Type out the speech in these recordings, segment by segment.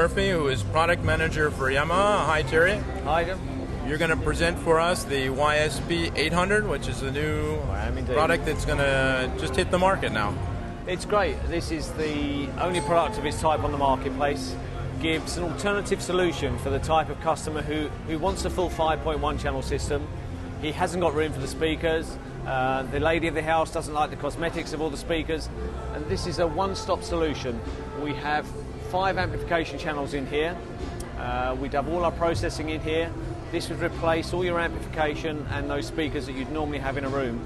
Murphy, who is product manager for Yamaha. Hi, Terry. Hi, Jim. You're going to present for us the YSP 800, which is a new product that's going to just hit the market now. It's great. This is the only product of its type on the marketplace. Gives an alternative solution for the type of customer who wants a full 5.1 channel system. He hasn't got room for the speakers. The lady of the house doesn't like the cosmetics of all the speakers. And this is a one-stop solution. We have 5 amplification channels in here. We'd have all our processing in here. This would replace all your amplification and those speakers that you'd normally have in a room.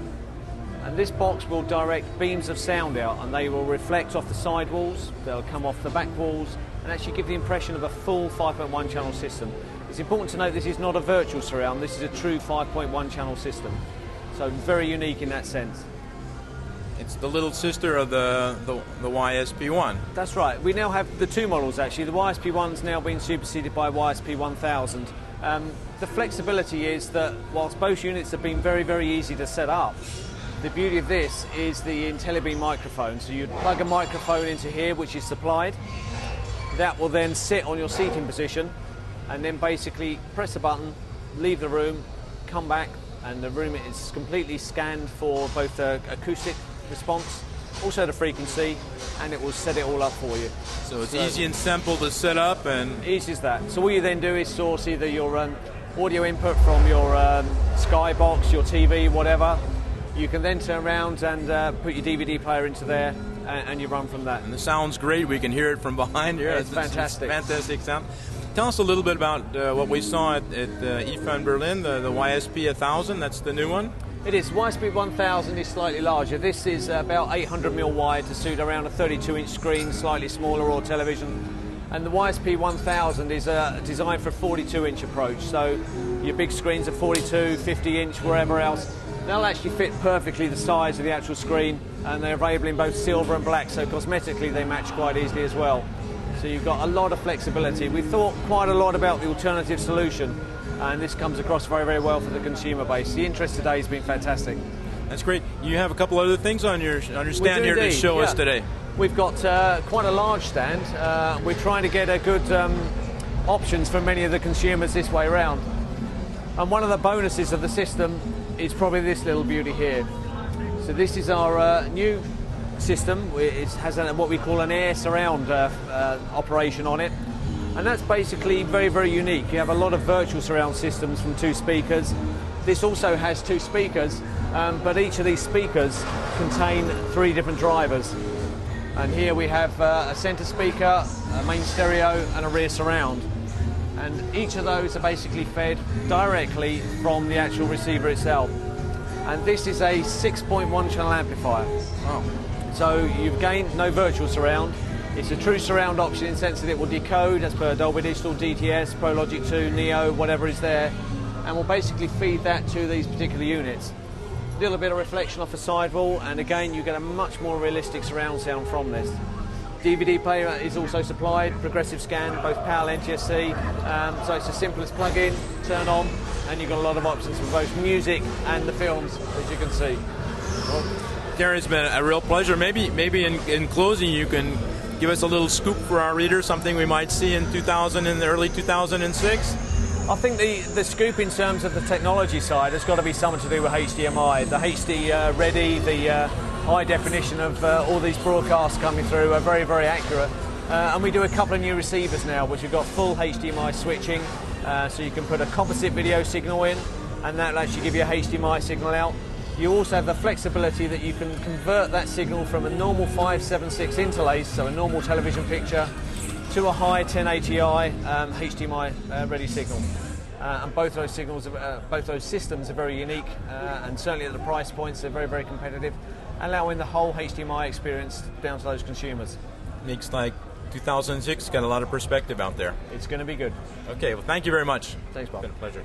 And this box will direct beams of sound out, and they will reflect off the side walls, they'll come off the back walls, and actually give the impression of a full 5.1 channel system. It's important to note this is not a virtual surround, this is a true 5.1 channel system. So very unique in that sense. It's the little sister of the YSP1. That's right. We now have the 2 models actually. The YSP1's now been superseded by YSP 1000. The flexibility is that whilst both units have been very, very easy to set up, the beauty of this is the IntelliBeam microphone. So you'd plug a microphone into here, which is supplied. That will then sit on your seating position, and then basically press a button, leave the room, come back, and the room is completely scanned for both the acoustic response, also the frequency, and it will set it all up for you. So it's easy and simple to set up, and easy as that. So all you then do is source either your audio input from your Skybox, your TV, whatever. You can then turn around and put your DVD player into there, and you run from that. And the sound's great. We can hear it from behind here. It's fantastic. It's fantastic sound. Tell us a little bit about what we saw at IFA in Berlin, the YSP 1000. That's the new one. It is. YSP 1000 is slightly larger. This is about 800mm wide to suit around a 32-inch screen, slightly smaller, or television. And the YSP 1000 is designed for a 42-inch approach. So your big screens are 42, 50-inch, wherever else. They'll actually fit perfectly the size of the actual screen, and they're available in both silver and black, so cosmetically they match quite easily as well. So you've got a lot of flexibility. We thought quite a lot about the alternative solution, and this comes across very, very well for the consumer base. The interest today has been fantastic. That's great. You have a couple other things on your stand here to show us today. We've got quite a large stand. We're trying to get a good options for many of the consumers this way around. And one of the bonuses of the system is probably this little beauty here. So this is our new system. It has what we call an air surround operation on it, and that's basically very, very unique. You have a lot of virtual surround systems from 2 speakers. This also has 2 speakers, but each of these speakers contain 3 different drivers. And here we have a center speaker, a main stereo, and a rear surround. And each of those are basically fed directly from the actual receiver itself. And this is a 6.1 channel amplifier. Wow. So you've gained no virtual surround. It's a true surround option in the sense that it will decode as per Dolby Digital, DTS, Pro Logic 2, Neo, whatever is there, and will basically feed that to these particular units. A little bit of reflection off the sidewall, and again you get a much more realistic surround sound from this. DVD player is also supplied, progressive scan, both PAL and NTSC, so it's as simple as plug in, turn on, and you've got a lot of options for both music and the films, as you can see. Well, Terry, it's been a real pleasure. Maybe in closing you can give us a little scoop for our readers, something we might see in the early 2006? I think the scoop in terms of the technology side has got to be something to do with HDMI. The HD ready, the high definition of all these broadcasts coming through are very, very accurate. And we do a couple of new receivers now, which have got full HDMI switching, so you can put a composite video signal in, and that will actually give you a HDMI signal out. You also have the flexibility that you can convert that signal from a normal 576 interlace, so a normal television picture, to a high 1080i HDMI ready signal. And both those systems are very unique, and certainly at the price points they're very, very competitive, allowing the whole HDMI experience down to those consumers. Looks like 2006 got a lot of perspective out there. It's going to be good. Okay, well, thank you very much. Thanks, Bob. It's been a pleasure.